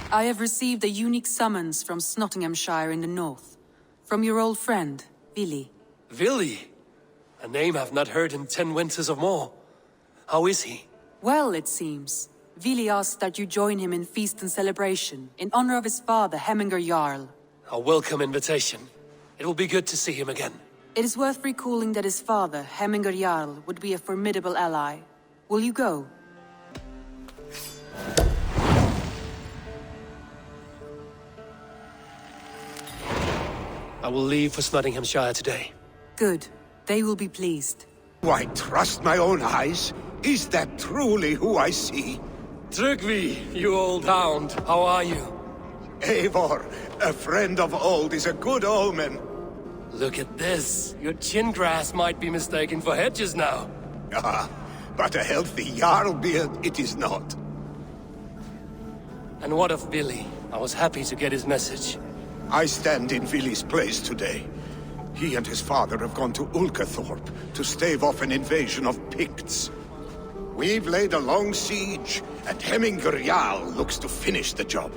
I have received a unique summons from Snotinghamscire in the north. From your old friend, Vili. Vili? A name I've not heard in 10 winters or more. How is he? Well, it seems. Vili asked that you join him in feast and celebration, in honor of his father, Hemminger Jarl. A welcome invitation. It will be good to see him again. It is worth recalling that his father, Hemminger Jarl, would be a formidable ally. Will you go? I will leave for Snotinghamscire today. Good. They will be pleased. Do I trust my own eyes? Is that truly who I see? Tryggvi, you old hound, how are you? Eivor, a friend of old is a good omen. Look at this. Your chin grass might be mistaken for hedges now. Ah, but a healthy Jarl beard it is not. And what of Vili? I was happy to get his message. I stand in Vili's place today. He and his father have gone to Ulkathorpe to stave off an invasion of Picts. We've laid a long siege, and Hemminger Jarl looks to finish the job.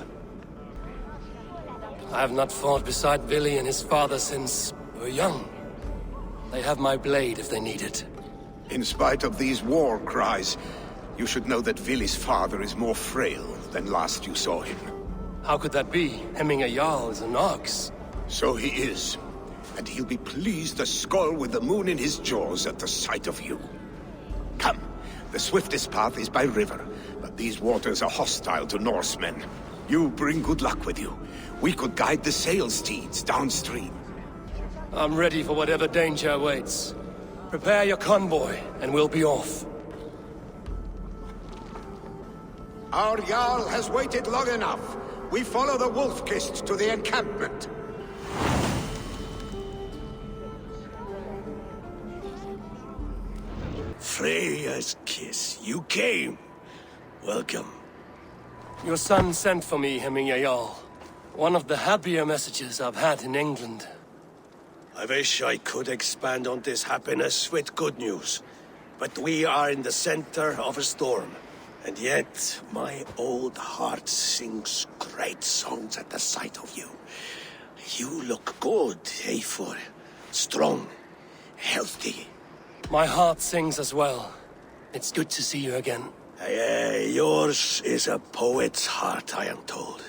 I have not fought beside Vili and his father since we were young. They have my blade if they need it. In spite of these war cries, you should know that Vili's father is more frail than last you saw him. How could that be? Hemminger Jarl is an ox. So he is. And he'll be pleased as Skull with the moon in his jaws at the sight of you. Come, the swiftest path is by river, but these waters are hostile to Norsemen. You bring good luck with you. We could guide the sail steeds downstream. I'm ready for whatever danger awaits. Prepare your convoy, and we'll be off. Our Jarl has waited long enough. We follow the Wolf-Kist to the encampment. Freya's kiss. You came. Welcome. Your son sent for me, Hemminger Jarl. One of the happier messages I've had in England. I wish I could expand on this happiness with good news. But we are in the center of a storm. And yet, my old heart sings great songs at the sight of you. You look good, Eivor. Strong, healthy. My heart sings as well. It's good to see you again. Yours is a poet's heart, I am told.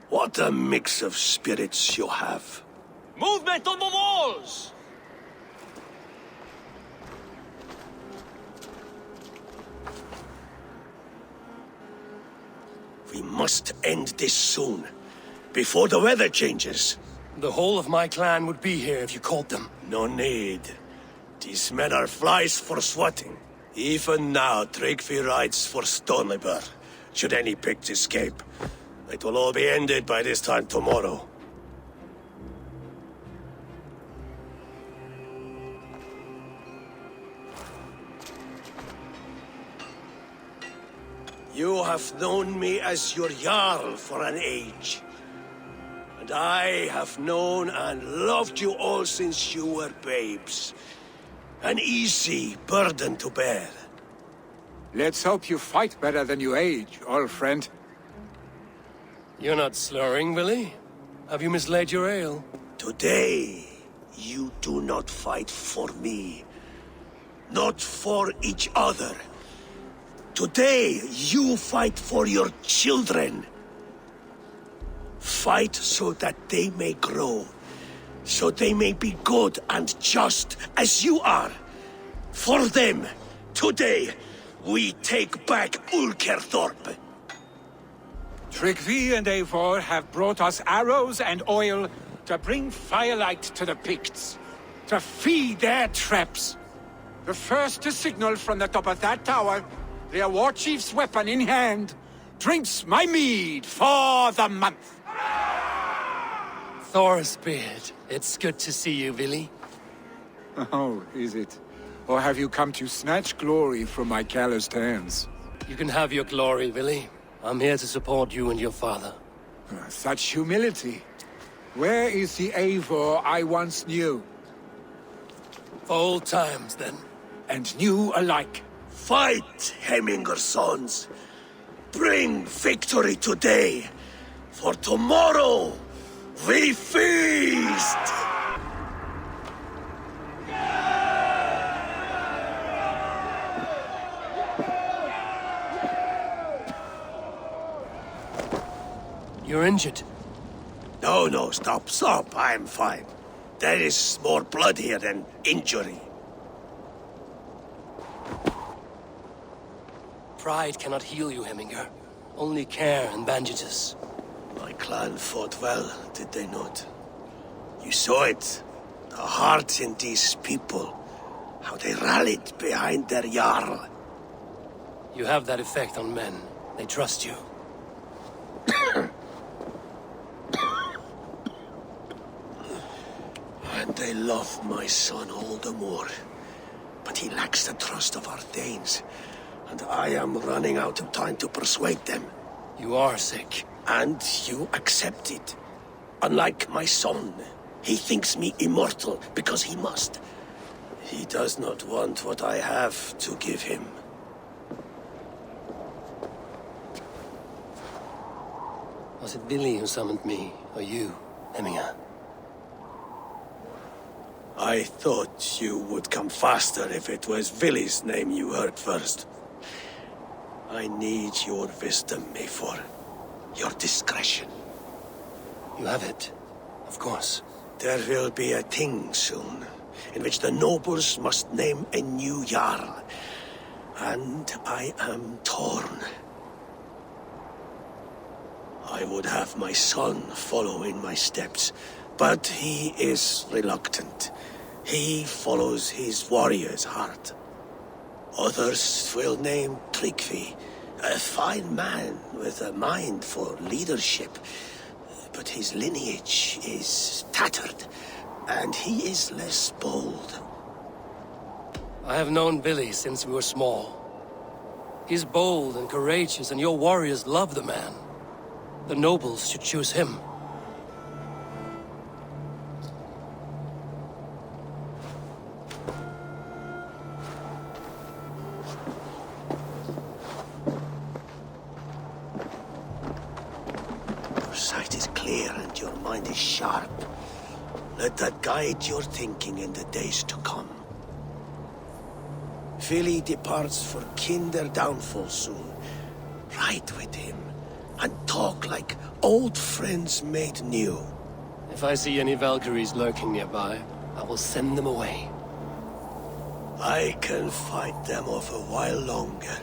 What a mix of spirits you have. Movement on the walls! We must end this soon, before the weather changes. The whole of my clan would be here if you called them. No need. These men are flies for swatting. Even now, Tryggvi rides for Stonebur, should any Picts escape. It will all be ended by this time tomorrow. You have known me as your Jarl for an age. And I have known and loved you all since you were babes. An easy burden to bear. Let's hope you fight better than you age, old friend. You're not slurring, Vili? Have you mislaid your ale? Today, you do not fight for me. Not for each other. Today, you fight for your children. Fight so that they may grow. So they may be good and just as you are. For them, today, we take back Ulkerthorpe. Tryggvi and Eivor have brought us arrows and oil to bring firelight to the Picts, to feed their traps. The first to signal from the top of that tower, their war chief's weapon in hand, drinks my mead for the month. Thor's beard. It's good to see you, Vili. Oh, is it? Or have you come to snatch glory from my calloused hands? You can have your glory, Vili. I'm here to support you and your father. Such humility. Where is the Eivor I once knew? For old times, then. And new alike. Fight, Hemminger sons. Bring victory today, For tomorrow, we feast! You're injured. No, stop. I'm fine. There is more blood here than injury. Pride cannot heal you, Heminger. Only care and bandages. My clan fought well, did they not? You saw it. The heart in these people. How they rallied behind their Jarl. You have that effect on men. They trust you. And they love my son all the more. But he lacks the trust of our Danes. And I am running out of time to persuade them. You are sick. And you accept it. Unlike my son, he thinks me immortal because he must. He does not want what I have to give him. Was it Vili who summoned me, or you, Heminger? I thought you would come faster if it was Vili's name you heard first. I need your wisdom, Eivor. Your discretion. You have it, of course. There will be a thing soon, in which the nobles must name a new Jarl. And I am torn. I would have my son follow in my steps, but he is reluctant. He follows his warrior's heart. Others will name Tryggvi, a fine man with a mind for leadership. But his lineage is tattered, and he is less bold. I have known Vili since we were small. He's bold and courageous, and your warriors love the man. The nobles should choose him. Your sight is clear and your mind is sharp. Let that guide your thinking in the days to come. Vili departs for Kinder downfall soon. Ride with him and talk like old friends made new. If I see any Valkyries lurking nearby, I will send them away. I can fight them off a while longer.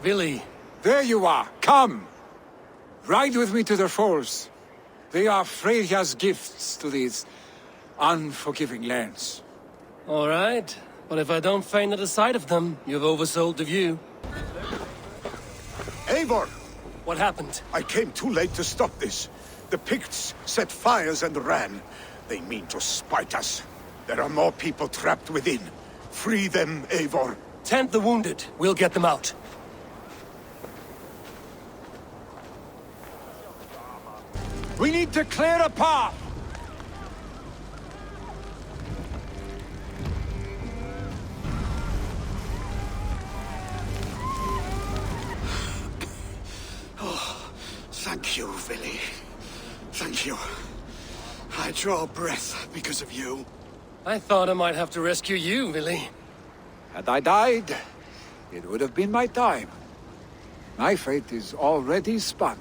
Vili! There you are. Come! Ride with me to the falls. They are Freya's gifts to these unforgiving lands. All right, but if I don't faint at the sight of them, you've oversold the view. Eivor! What happened? I came too late to stop this. The Picts set fires and ran. They mean to spite us. There are more people trapped within. Free them, Eivor. Tend the wounded. We'll get them out. We need to clear a path! Thank you, Vili. Thank you. I draw breath because of you. I thought I might have to rescue you, Vili. Had I died, it would have been my time. My fate is already spun.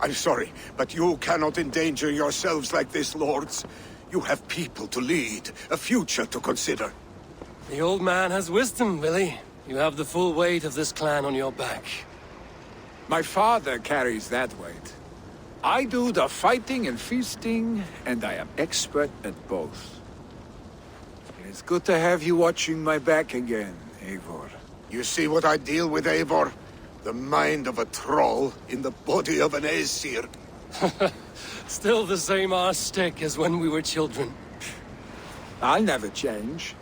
I'm sorry, but you cannot endanger yourselves like this, lords. You have people to lead, a future to consider. The old man has wisdom, Vili. You have the full weight of this clan on your back. My father carries that weight. I do the fighting and feasting, and I am expert at both. It's good to have you watching my back again, Eivor. You see what I deal with, Eivor? The mind of a troll in the body of an Aesir. Still the same arse stick as when we were children. I'll never change.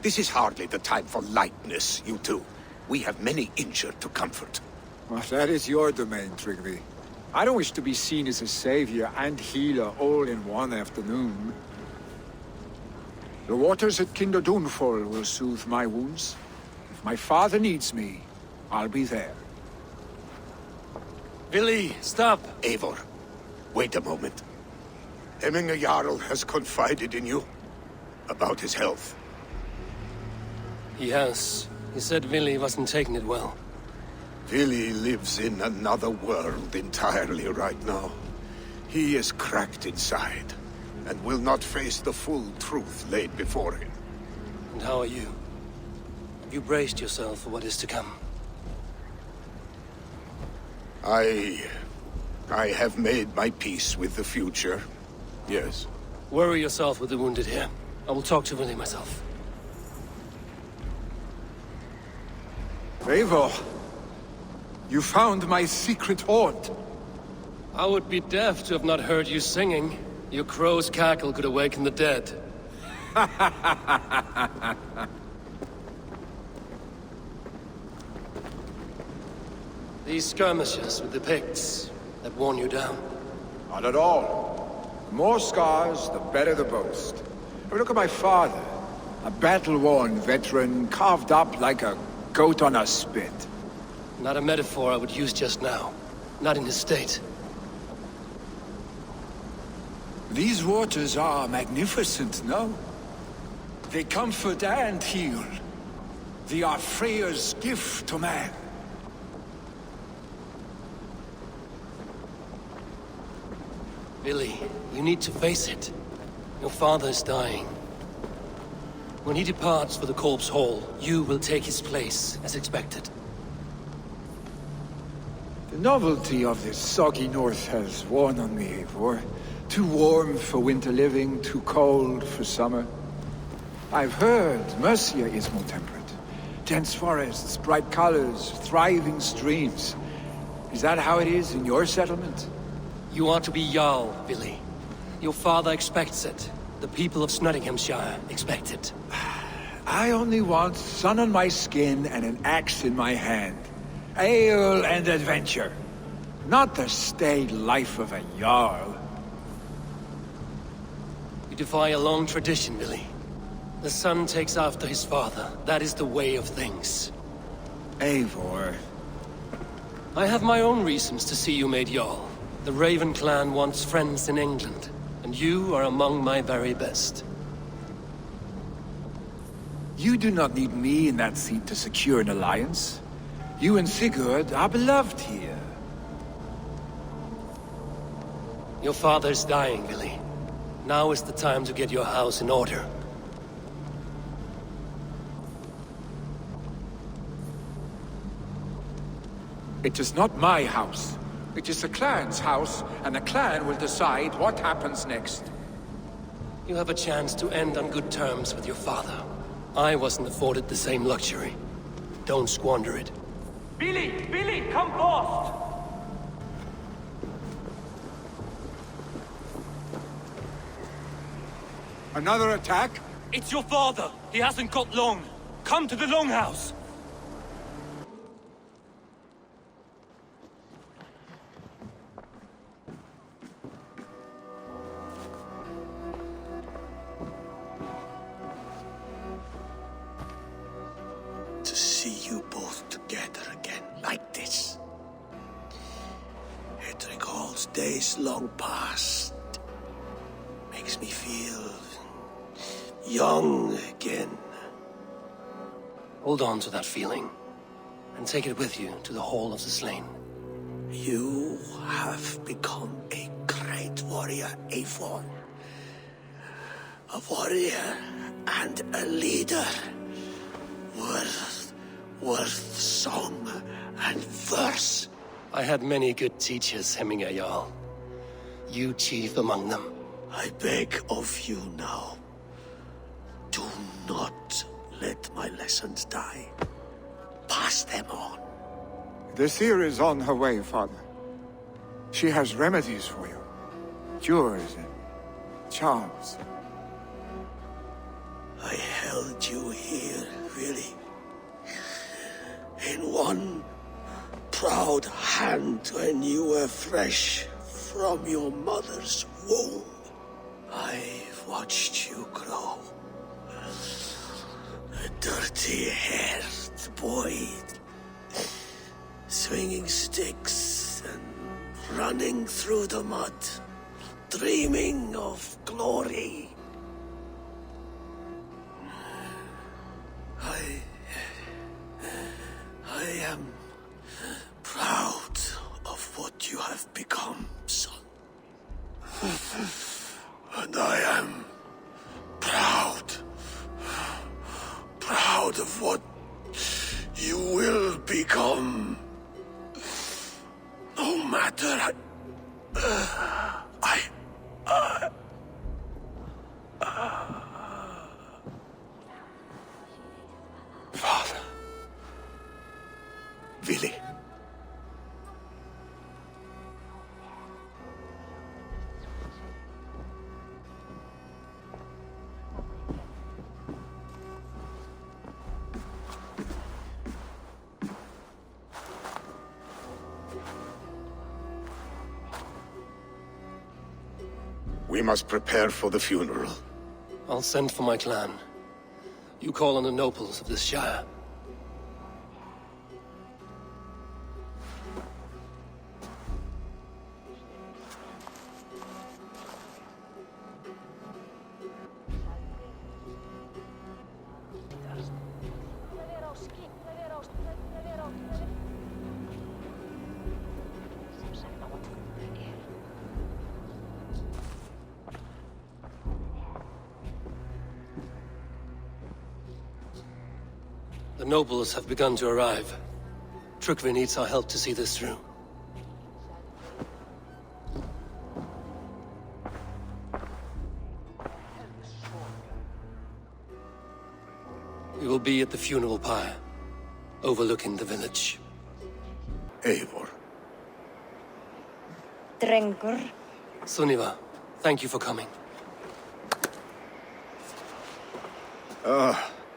This is hardly the time for lightness, you two. We have many injured to comfort. Well, that is your domain, Tryggvi. I don't wish to be seen as a savior and healer all in one afternoon. The waters at Kinderdunfall will soothe my wounds. If my father needs me, I'll be there. Billy, stop! Eivor, wait a moment. Hemminger Jarl has confided in you about his health. He has. He said Billy wasn't taking it well. Vili lives in another world entirely right now. He is cracked inside, and will not face the full truth laid before him. And how are you? Have you braced yourself for what is to come? I have made my peace with the future. Yes. Worry yourself with the wounded here. I will talk to Billy myself. Eivor, you found my secret haunt. I would be deaf to have not heard you singing. Your crow's cackle could awaken the dead. These skirmishes with the Picts that worn you down. Not at all. The more scars, the better the boast. But look at my father. A battle-worn veteran, carved up like a goat on a spit. Not a metaphor I would use just now. Not in his state. These waters are magnificent, no? They comfort and heal. They are Freya's gift to man. Billy, you need to face it. Your father is dying. When he departs for the Corpse Hall, you will take his place, as expected. The novelty of this soggy north has worn on me, Eivor. Too warm for winter living, too cold for summer. I've heard Mercia is more temperate. Dense forests, bright colors, thriving streams. Is that how it is in your settlement? You are to be Jarl, Billy. Your father expects it. The people of Snotinghamscire expect it. I only want sun on my skin and an axe in my hand. Ale and adventure. Not the staid life of a Jarl. You defy a long tradition, Billy. The son takes after his father. That is the way of things. Eivor. I have my own reasons to see you made Jarl. The Raven clan wants friends in England, and you are among my very best. You do not need me in that seat to secure an alliance. You and Sigurd are beloved here. Your father is dying, Billy. Now is the time to get your house in order. It is not my house. It is the clan's house, and the clan will decide what happens next. You have a chance to end on good terms with your father. I wasn't afforded the same luxury. Don't squander it. Billy! Billy, come forth! Another attack? It's your father! He hasn't got long! Come to the Longhouse! To see you both together again like this. It recalls days long past. Makes me feel young again. Hold on to that feeling, and take it with you to the Hall of the Slain. You have become a great warrior, Eivor. A warrior and a leader. Worth song and verse. I had many good teachers, Hemminger Jarl. You chief among them. I beg of you now. Do not let my lessons die. Pass them on. The seer is on her way, Father. She has remedies for you. Cures and charms. I held you here, really. In one proud hand when you were fresh from your mother's womb. I've watched you grow. A dirty-haired boy, swinging sticks and running through the mud, dreaming of glory. I am proud of what you have become, son. And I am proud of what you will become. No matter Father. Vili. We must prepare for the funeral. I'll send for my clan. You call on the nobles of this shire. The nobles have begun to arrive. Trygve needs our help to see this through. We will be at the funeral pyre, overlooking the village. Eivor. Drengur. Sunniva, thank you for coming.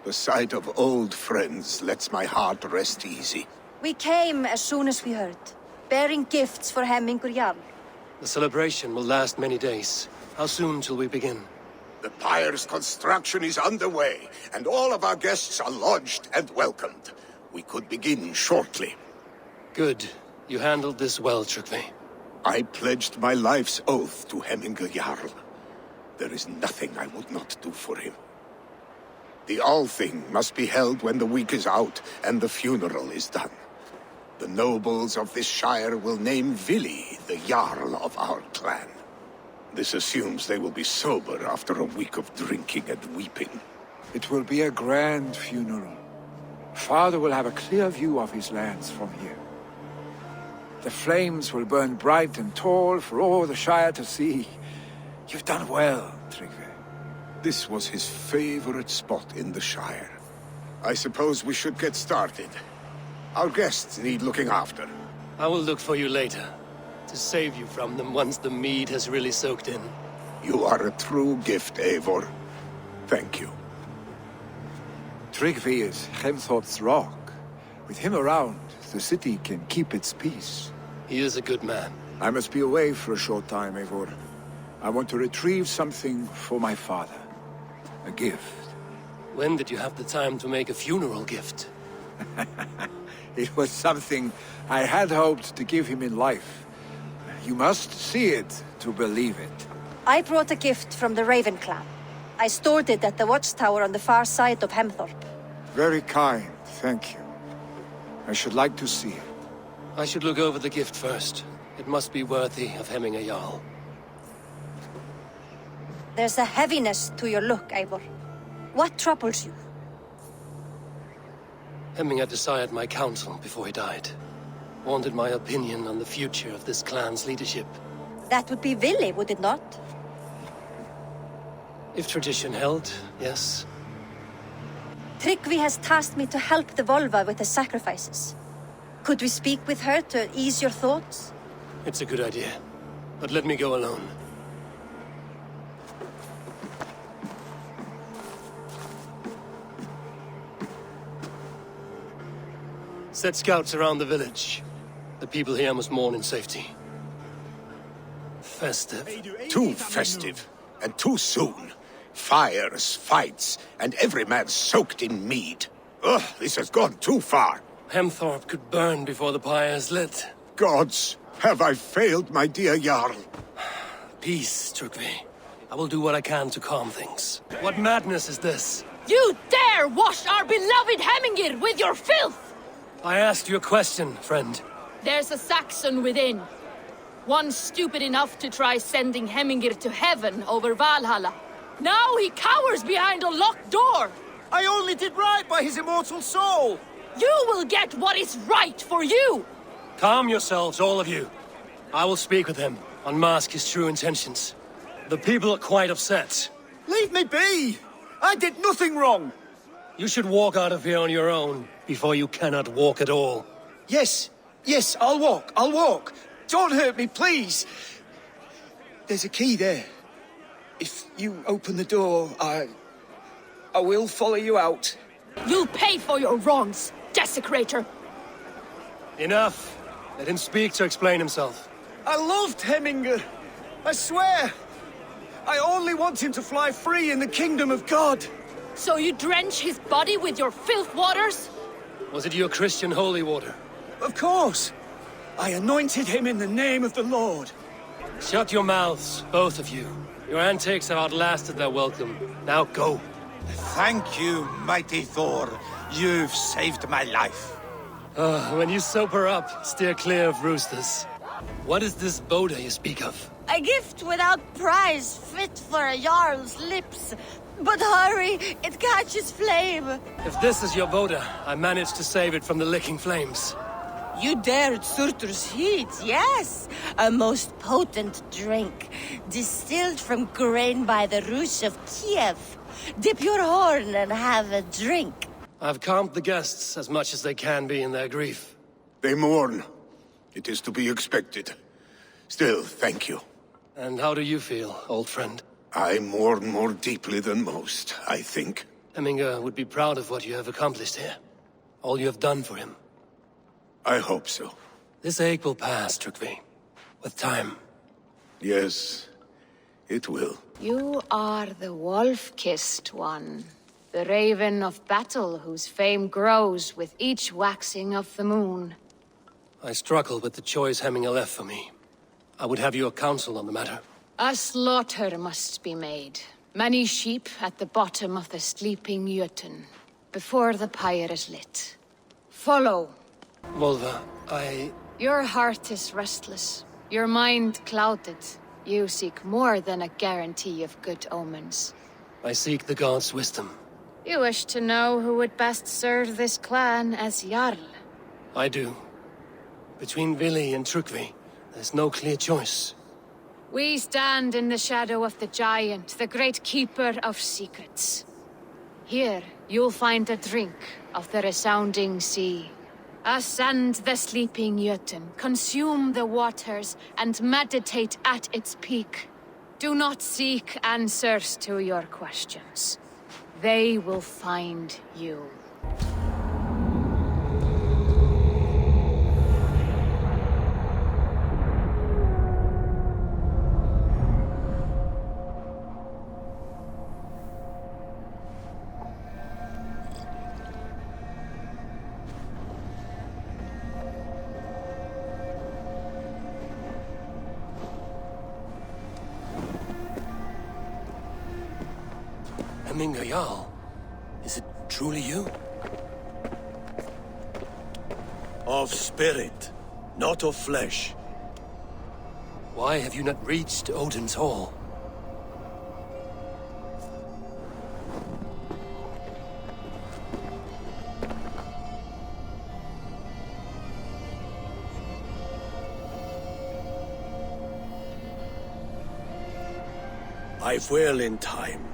The sight of old friends lets my heart rest easy. We came as soon as we heard, bearing gifts for Hemingur Jarl. The celebration will last many days. How soon till we begin? The pyre's construction is underway, and all of our guests are lodged and welcomed. We could begin shortly. Good. You handled this well, Trygve. I pledged my life's oath to Hemingur Jarl. There is nothing I would not do for him. The Althing must be held when the week is out and the funeral is done. The nobles of this shire will name Vili the Jarl of our clan. This assumes they will be sober after a week of drinking and weeping. It will be a grand funeral. Father will have a clear view of his lands from here. The flames will burn bright and tall for all the Shire to see. You've done well, Trygve. This was his favorite spot in the Shire. I suppose we should get started. Our guests need looking after. I will look for you later, to save you from them once the mead has really soaked in. You are a true gift, Eivor. Thank you. Trygve is Hemthorpe's rock. With him around, the city can keep its peace. He is a good man. I must be away for a short time, Eivor. I want to retrieve something for my father. A gift. When did you have the time to make a funeral gift? It was something I had hoped to give him in life. You must see it to believe it. I brought a gift from the Raven clan. I stored it at the watchtower on the far side of Hemthorpe. Very kind, thank you. I should like to see it. I should look over the gift first. It must be worthy of Hemingur Jarl. There's a heaviness to your look, Eivor. What troubles you? Hemming had desired my counsel before he died. Wanted my opinion on the future of this clan's leadership. That would be Vili, would it not? If tradition held, yes. Trygve has tasked me to help the Volva with the sacrifices. Could we speak with her to ease your thoughts? It's a good idea. But let me go alone. Set scouts around the village. people here must mourn in safety. Festive. Too festive, and too soon. Fires, fights, and every man soaked in mead. Ugh, this has gone too far. Hemthorpe could burn before the pyre is lit. Gods, have I failed my dear Jarl? Peace, Turkvi. I will do what I can to calm things. What madness is this? You dare wash our beloved Hemingir with your filth! I asked you a question, friend. There's a Saxon within. One stupid enough to try sending Hemingir to heaven over Valhalla. Now he cowers behind a locked door! I only did right by his immortal soul! You will get what is right for you! Calm yourselves, all of you. I will speak with him, unmask his true intentions. The people are quite upset. Leave me be! I did nothing wrong! You should walk out of here on your own, before you cannot walk at all. Yes, I'll walk. Don't hurt me, please! There's a key there. If you open the door, I will follow you out. You'll pay for your wrongs, desecrator! Enough! Let him speak to explain himself. I loved Hemingr. I swear. I only want him to fly free in the kingdom of God. So you drench his body with your filth waters? Was it your Christian holy water? Of course. I anointed him in the name of the Lord. Shut your mouths, both of you. Your antics have outlasted their welcome. Now go. Thank you, mighty Thor. You've saved my life. When you sober up, steer clear of roosters. What is this Boda you speak of? A gift without price, fit for a Jarl's lips. But hurry, it catches flame. If this is your Boda, I managed to save it from the licking flames. You dared Surtur's heat, yes. A most potent drink, distilled from grain by the Rus of Kiev. Dip your horn and have a drink. I've calmed the guests as much as they can be in their grief. They mourn. It is to be expected. Still, thank you. And how do you feel, old friend? I mourn more deeply than most, I think. Hemingr would be proud of what you have accomplished here. All you have done for him. I hope so. This ache will pass, Turkvi. With time. Yes, it will. You are the wolf-kissed one. The raven of battle whose fame grows with each waxing of the moon. I struggle with the choice Hemingr left for me. I would have your counsel on the matter. A slaughter must be made. Many sheep at the bottom of the sleeping Jötun, before the pyre is lit. Follow. Volva, Your heart is restless. Your mind clouded. You seek more than a guarantee of good omens. I seek the gods' wisdom. You wish to know who would best serve this clan as Jarl. I do. Between Vili and Turkvi, there's no clear choice. We stand in the shadow of the giant, the great keeper of secrets. Here, you'll find a drink of the resounding sea. Ascend the sleeping Jötun, consume the waters, and meditate at its peak. Do not seek answers to your questions. They will find you. Hemingr Jarl, is it truly you? Of spirit, not of flesh. Why have you not reached Odin's Hall? I will in time.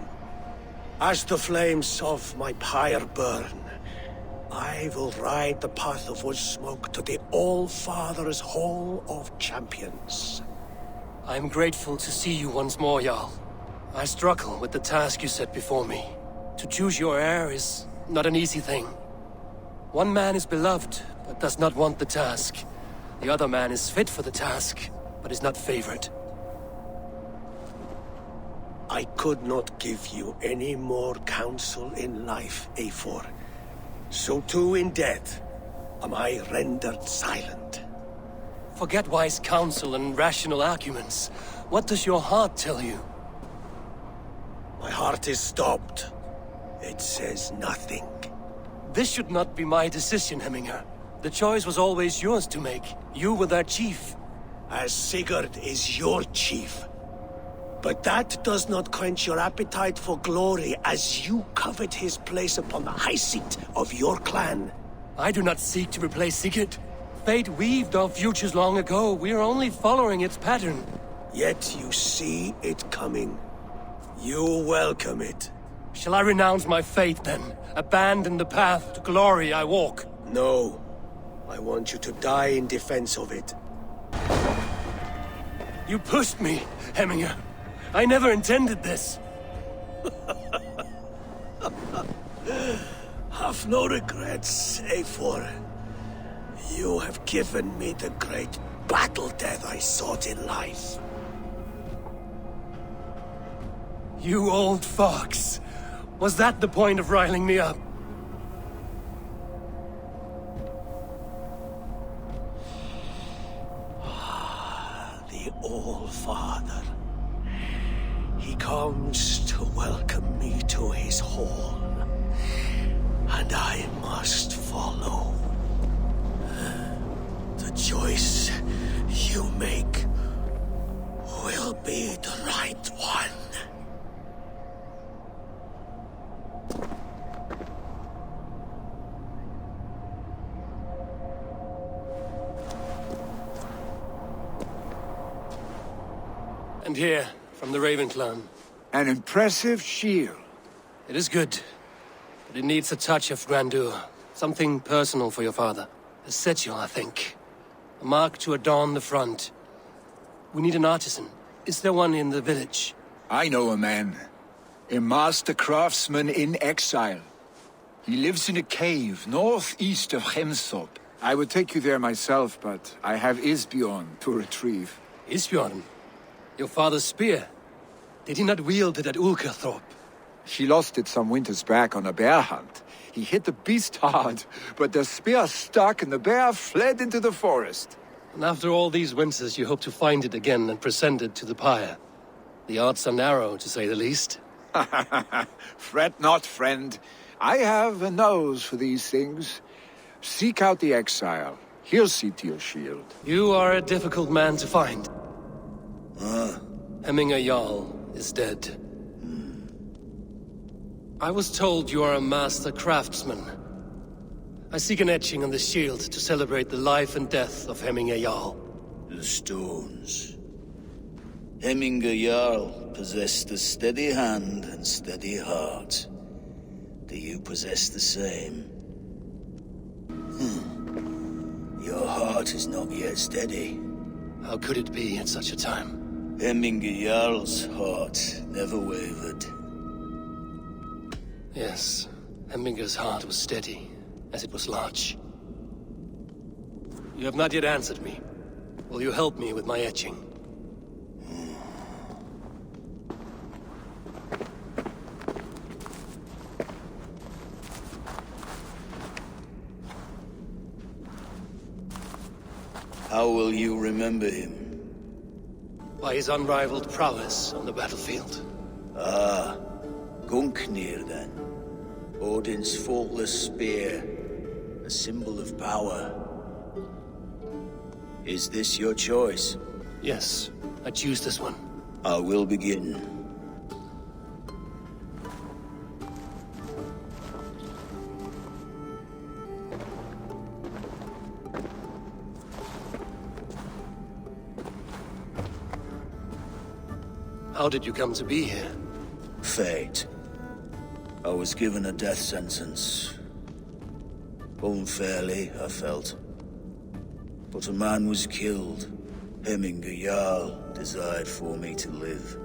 As the flames of my pyre burn, I will ride the path of wood smoke to the All-Father's Hall of Champions. I am grateful to see you once more, Jarl. I struggle with the task you set before me. To choose your heir is not an easy thing. One man is beloved, but does not want the task. The other man is fit for the task, but is not favored. I could not give you any more counsel in life, Eivor. So too in death am I rendered silent. Forget wise counsel and rational arguments. What does your heart tell you? My heart is stopped. It says nothing. This should not be my decision, Hemminger. The choice was always yours to make. You were their chief. As Sigurd is your chief. But that does not quench your appetite for glory as you covet his place upon the high seat of your clan. I do not seek to replace Sigurd. Fate weaved our futures long ago. We are only following its pattern. Yet you see it coming. You welcome it. Shall I renounce my faith then? Abandon the path to glory I walk? No. I want you to die in defense of it. You pushed me, Hemminger. I never intended this. Have no regrets, Eivor. You have given me the great battle death I sought in life. You old fox. Was that the point of riling me up? The All-Father. He comes to welcome me to his hall, and I must follow. The choice you make will be the right one. And here, from the Raven clan. An impressive shield. It is good, but it needs a touch of grandeur. Something personal for your father. A sigil, I think. A mark to adorn the front. We need an artisan. Is there one in the village? I know a man. A master craftsman in exile. He lives in a cave northeast of Hemsop. I would take you there myself, but I have Isbjorn to retrieve. Isbjorn? Your father's spear? Did he not wield it at Ulkerthorpe? He lost it some winters back on a bear hunt. He hit the beast hard, but the spear stuck and the bear fled into the forest. And after all these winters, you hope to find it again and present it to the pyre. The odds are narrow, to say the least. Fret not, friend. I have a nose for these things. Seek out the exile. He'll see to your shield. You are a difficult man to find. Hemminger Jarl is dead. I was told you are a master craftsman. I seek an etching on the shield to celebrate the life and death of Hemminger Jarl. The stones. Hemminger Jarl possessed a steady hand and steady heart. Do you possess the same? Your heart is not yet steady. How could it be at such a time? Hemminger Jarl's heart never wavered. Yes, Hemminger's heart was steady, as it was large. You have not yet answered me. Will you help me with my etching? How will you remember him? By his unrivaled prowess on the battlefield. Ah, Gungnir then. Odin's faultless spear, a symbol of power. Is this your choice? Yes, I choose this one. I will begin. How did you come to be here? Fate. I was given a death sentence. Unfairly, I felt. But a man was killed. Hemminger Jarl desired for me to live.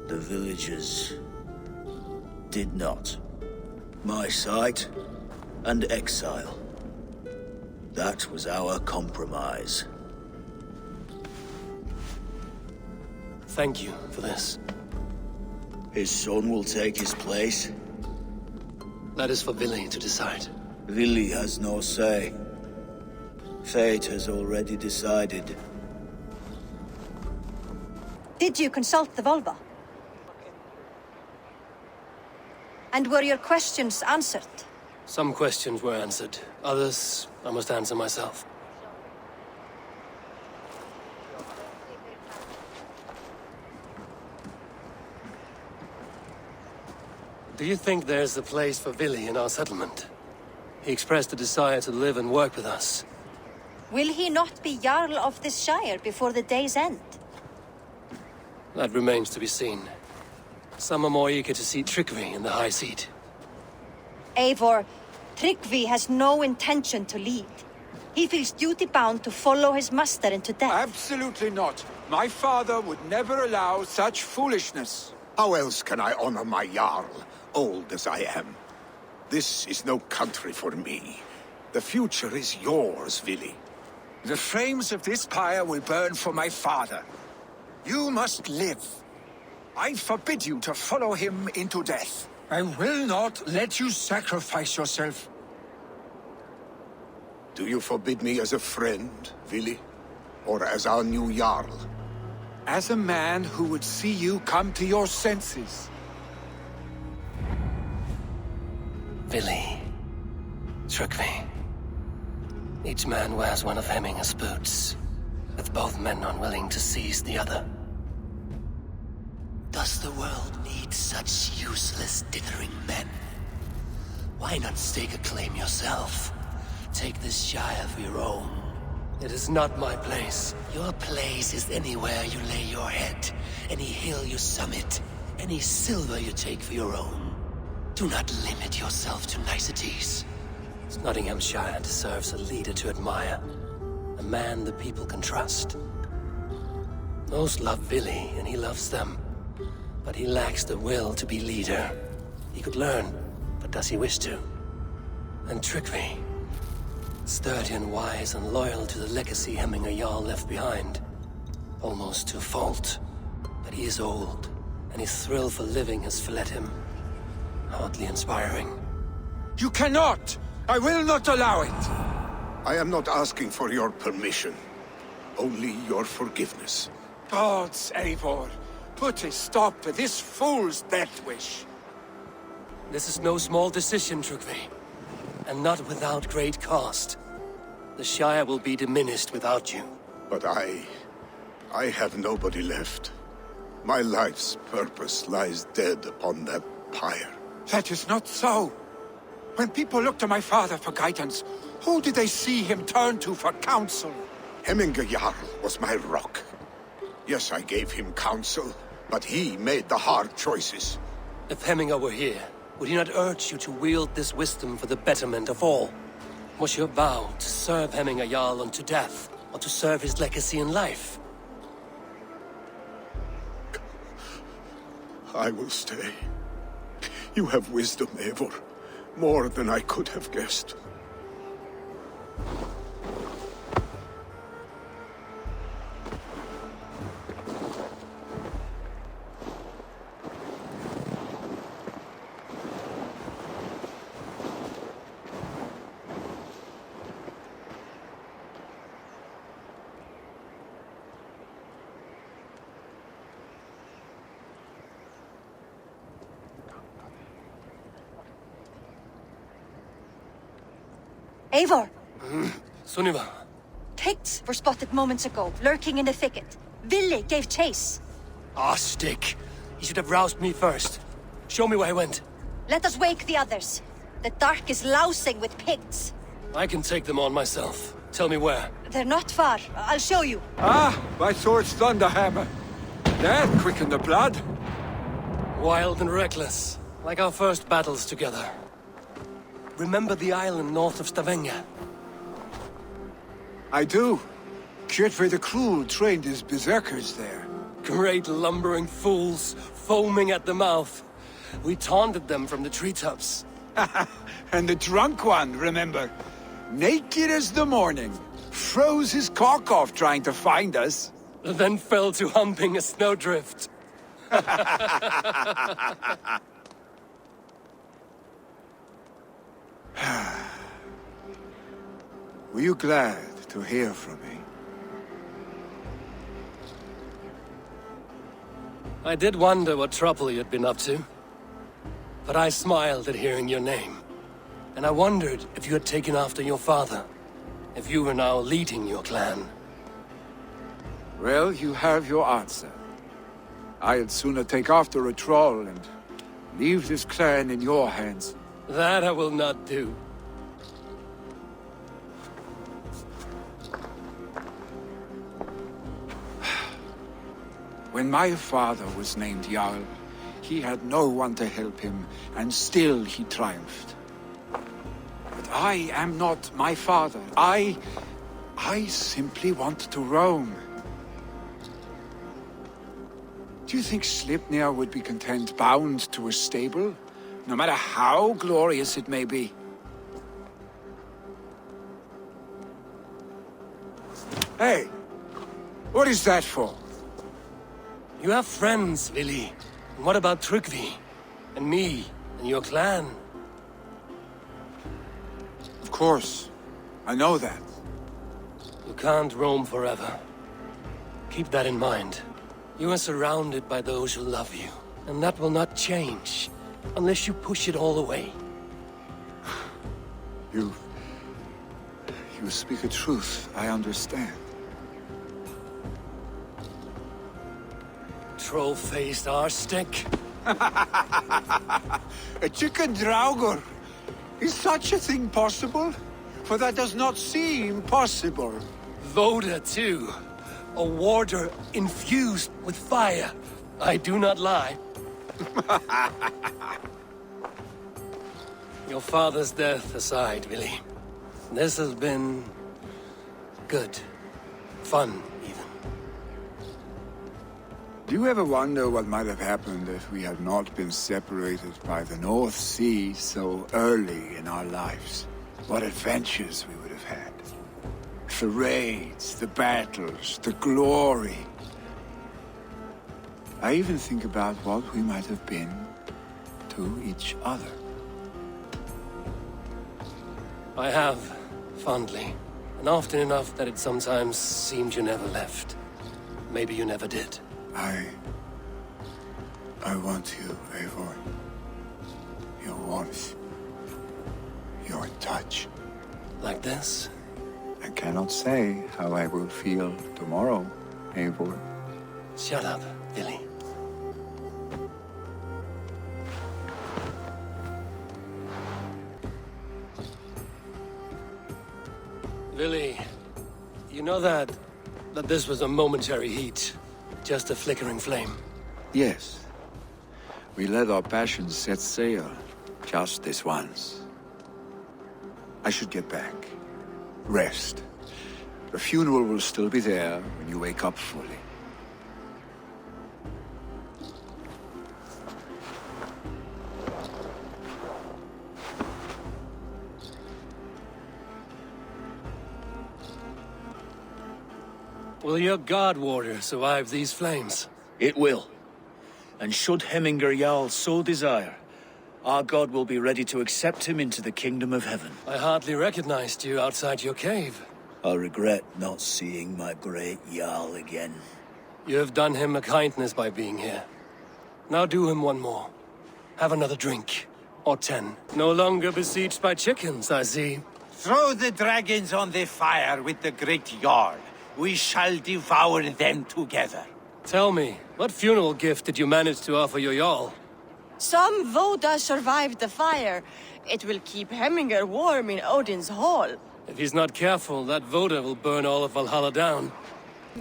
The villagers did not. My sight and exile. That was our compromise. Thank you for this. His son will take his place. That is for Vili to decide. Vili has no say. Fate has already decided. Did you consult the Volva? And were your questions answered? Some questions were answered. Others, I must answer myself. Do you think there's a place for Vili in our settlement? He expressed a desire to live and work with us. Will he not be Jarl of this Shire before the day's end? That remains to be seen. Some are more eager to see Tryggvi in the high seat. Eivor, Tryggvi has no intention to lead. He feels duty-bound to follow his master into death. Absolutely not. My father would never allow such foolishness. How else can I honor my Jarl, old as I am? This is no country for me. The future is yours, Vili. The flames of this pyre will burn for my father. You must live. I forbid you to follow him into death. I will not let you sacrifice yourself. Do you forbid me as a friend, Vili? Or as our new Jarl? As a man who would see you come to your senses. Vili. Tryggvi. Each man wears one of Hemminger's boots, with both men unwilling to seize the other. Does the world need such useless, dithering men? Why not stake a claim yourself? Take this Shire for your own. It is not my place. Your place is anywhere you lay your head, any hill you summit, any silver you take for your own. Do not limit yourself to niceties. Snotinghamscire deserves a leader to admire, a man the people can trust. Most love Vili, and he loves them. But he lacks the will to be leader. He could learn, but does he wish to? And Tryggvi, sturdy and wise and loyal to the legacy Hemminger Jarl left behind. Almost to a fault. But he is old, and his thrill for living has fled him. Hardly inspiring. You cannot! I will not allow it! I am not asking for your permission. Only your forgiveness. Gods, Eivor, put a stop to this fool's death wish. This is no small decision, Tryggvi. And not without great cost. The Shire will be diminished without you. But I have nobody left. My life's purpose lies dead upon that pyre. That is not so. When people look to my father for guidance, who did they see him turn to for counsel? Hemminger Jarl was my rock. Yes, I gave him counsel, but he made the hard choices. If Hemminger were here, would he not urge you to wield this wisdom for the betterment of all? Was your vow to serve Hemminger Jarl unto death, or to serve his legacy in life? I will stay. You have wisdom, Eivor. More than I could have guessed. Eivor! Sunniva. Picts were spotted moments ago, lurking in the thicket. Vili gave chase. Ah, stick. He should have roused me first. Show me where he went. Let us wake the others. The dark is lousing with Picts. I can take them on myself. Tell me where. They're not far. I'll show you. Ah, my sword's thunderhammer. That quickened the blood. Wild and reckless, like our first battles together. Remember the island north of Stavanger? I do. Kjotve the Cruel trained his berserkers there. Great lumbering fools, foaming at the mouth. We taunted them from the treetops. And the drunk one, remember? naked as the morning, froze his cock off trying to find us. Then fell to humping a snowdrift. Were you glad to hear from me? I did wonder what trouble you'd been up to. But I smiled at hearing your name. And I wondered if you had taken after your father. If you were now leading your clan. Well, you have your answer. I'd sooner take after a troll and leave this clan in your hands. That I will not do. When my father was named Jarl, he had no one to help him, and still he triumphed. But I am not my father. I simply want to roam. Do you think Sleipnir would be content bound to a stable, no matter how glorious it may be? Hey, what is that for? You have friends, Vili. And what about Tryggvi? And me? And your clan? Of course. I know that. You can't roam forever. Keep that in mind. You are surrounded by those who love you. And that will not change. Unless you push it all away. You speak a truth. I understand. Troll-faced arse-stick. A chicken draugr. Is such a thing possible? For that does not seem possible. Voda, too. A warder infused with fire. I do not lie. Your father's death aside, Vili. This has been... good. Fun, even. Do you ever wonder what might have happened if we had not been separated by the North Sea so early in our lives? What adventures we would have had. The raids, the battles, the glory. I even think about what we might have been to each other. I have, fondly. And often enough that it sometimes seemed you never left. Maybe you never did. I want you, Eivor. Your warmth. Your touch. Like this? I cannot say how I will feel tomorrow, Eivor. Shut up, Vili. Vili, you know that this was a momentary heat. Just a flickering flame. Yes. We let our passions set sail. Just this once. I should get back. Rest. The funeral will still be there when you wake up fully. Will your guard warrior survive these flames? It will. And should Hemminger Jarl so desire, our god will be ready to accept him into the kingdom of heaven. I hardly recognized you outside your cave. I regret not seeing my great Jarl again. You have done him a kindness by being here. Now do him one more. Have another drink. Or 10. No longer besieged by chickens, I see. Throw the dragons on the fire with the great Jarl. We shall devour them together. Tell me, what funeral gift did you manage to offer your Jarl? Some Voda survived the fire. It will keep Hemminger warm in Odin's hall. If he's not careful, that Voda will burn all of Valhalla down.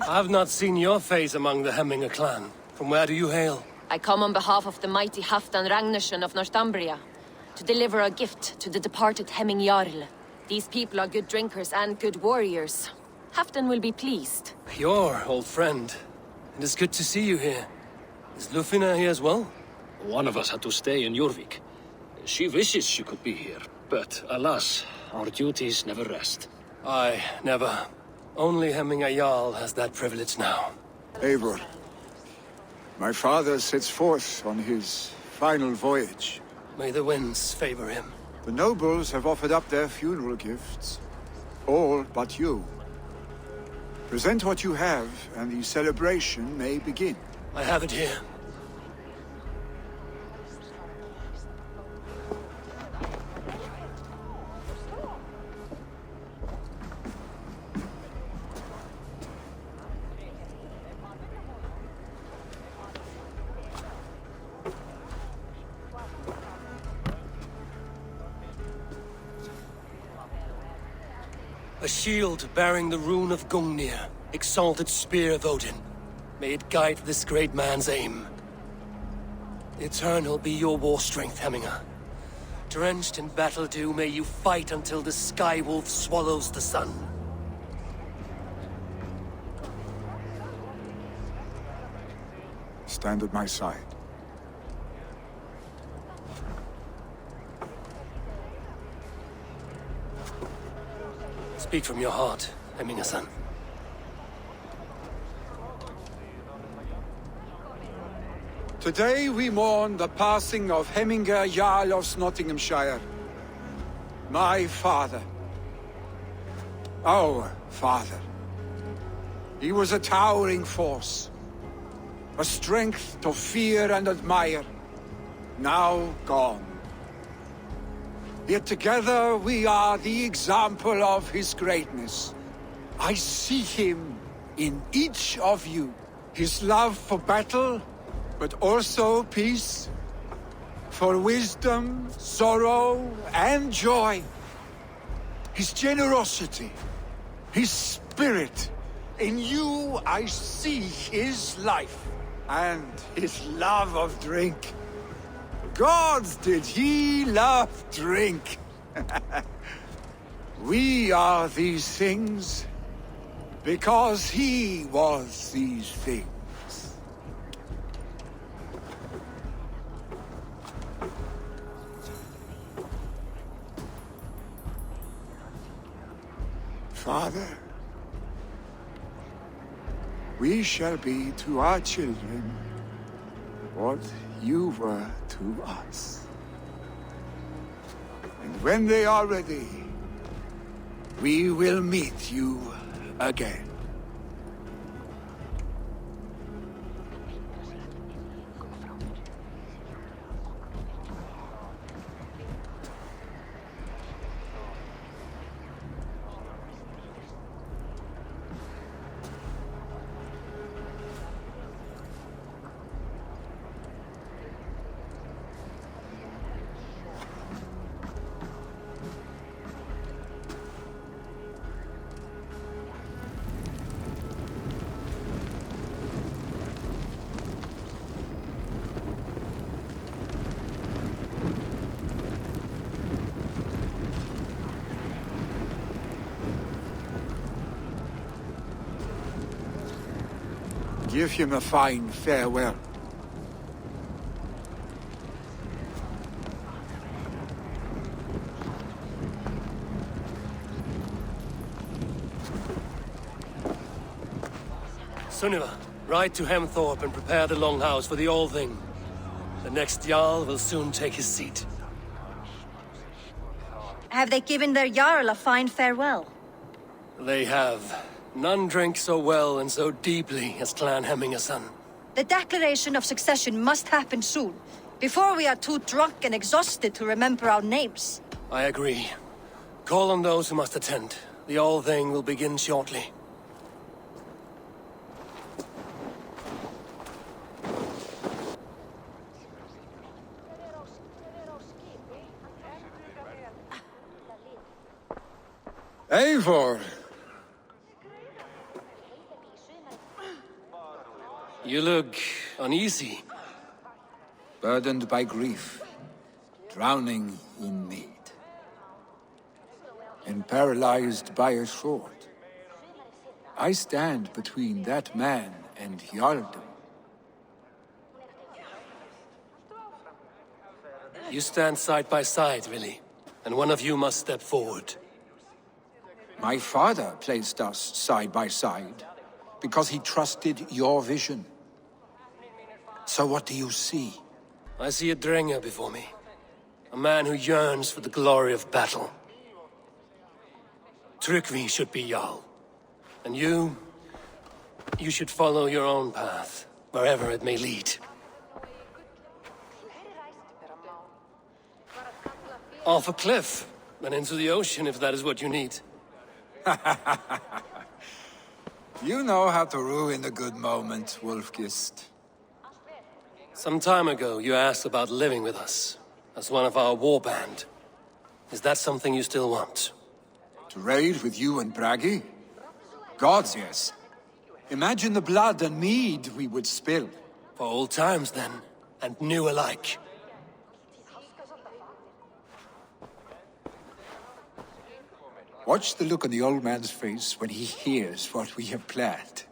I've not seen your face among the Hemminger clan. From where do you hail? I come on behalf of the mighty Halfdan Ragnarsson of Northumbria, to deliver a gift to the departed Hemming Jarl. These people are good drinkers and good warriors. Halfdan will be pleased. Your old friend. It is good to see you here. Is Lufina here as well? One of us had to stay in Jorvik. She wishes she could be here, But alas, our duties never rest. Aye, never. Only Hemminger Jarl has that privilege now. Eivor, my father sets forth on his final voyage. May the winds favor him. The nobles have offered up their funeral gifts. All but you. Present what you have, and the celebration may begin. I have it here. A shield bearing the rune of Gungnir, exalted spear of Odin. May it guide this great man's aim. Eternal be your war strength, Hemminger. Drenched in battle dew, may you fight until the sky wolf swallows the sun. Stand at my side. Speak from your heart, Hemminger-son. Today we mourn the passing of Hemminger Jarl of Snotinghamscire. My father. Our father. He was a towering force. A strength to fear and admire. Now gone. Yet together we are the example of his greatness. I see him in each of you. His love for battle, but also peace. For wisdom, sorrow, and joy. His generosity, his spirit. In you I see his life, and his love of drink. Gods, did he love drink! We are these things because he was these things. Father, we shall be to our children what you were to us. And when they are ready, we will meet you again. Give him a fine farewell. Sunniva, ride to Hemthorpe and prepare the Longhouse for the All-Thing. The next Jarl will soon take his seat. Have they given their Jarl a fine farewell? They have. None drank so well and so deeply as Clan Hemminger-son. The declaration of succession must happen soon, before we are too drunk and exhausted to remember our names. I agree. Call on those who must attend. The All-Thing will begin shortly. Eivor! You look uneasy. Burdened by grief, drowning in need, and paralyzed by a sword. I stand between that man and Jarldom. You stand side by side, really. and one of you must step forward. My father placed us side by side because he trusted your vision. So what do you see? I see a Drenger before me. A man who yearns for the glory of battle. Tryggvi should be Jarl. And you should follow your own path, wherever it may lead. Off a cliff, and into the ocean if that is what you need. You know how to ruin a good moment, Wolfgist. Some time ago, you asked about living with us, as one of our war band. Is that something you still want? To raid with you and Bragi? Gods, yes. Imagine the blood and mead we would spill. For old times, then, and new alike. Watch the look on the old man's face when he hears what we have planned.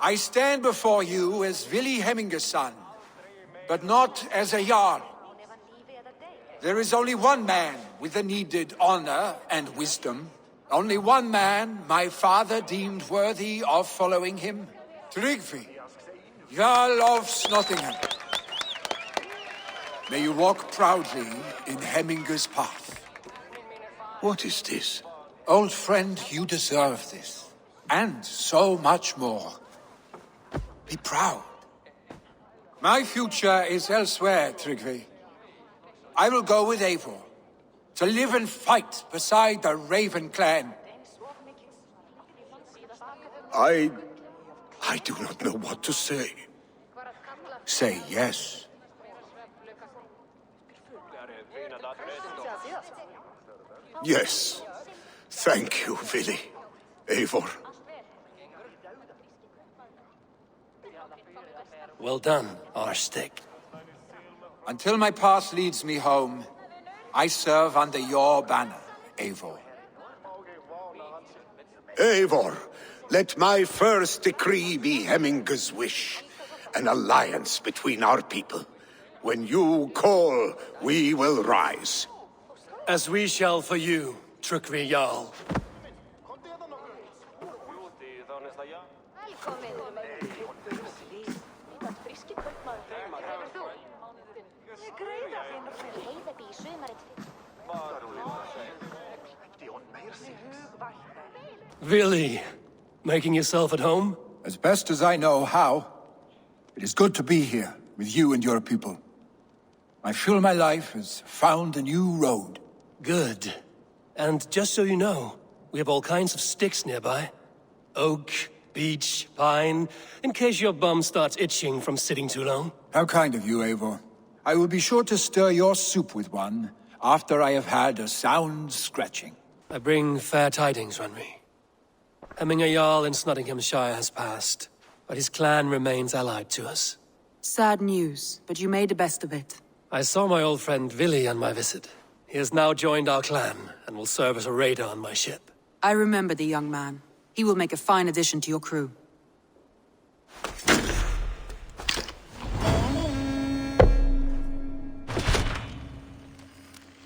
I stand before you as Vili Heminger's son, but not as a Jarl. There is only one man with the needed honor and wisdom. Only one man my father deemed worthy of following him. Tryggvi, Jarl of Snotingham. May you walk proudly in Heminger's path. What is this? Old friend, you deserve this. And so much more. Be proud. My future is elsewhere, Tryggvi. I will go with Eivor, to live and fight beside the Raven clan. I do not know what to say. Say yes. Yes. Thank you, Vili. Eivor. Well done, Arstig. Until my path leads me home, I serve under your banner, Eivor. Eivor, let my first decree be Heminger's wish. An alliance between our people. When you call, we will rise. As we shall for you, Tryggvi Jarl. Vili, making yourself at home? As best as I know how. It is good to be here with you and your people. I feel my life has found a new road. Good. And just so you know, we have all kinds of sticks nearby. Oak, beech, pine, in case your bum starts itching from sitting too long. How kind of you, Eivor. I will be sure to stir your soup with one after I have had a sound scratching. I bring fair tidings, Renry. Hemminger Jarl in Snotinghamscire has passed, but his clan remains allied to us. Sad news, but you made the best of it. I saw my old friend Vili on my visit. He has now joined our clan, and will serve as a raider on my ship. I remember the young man. He will make a fine addition to your crew.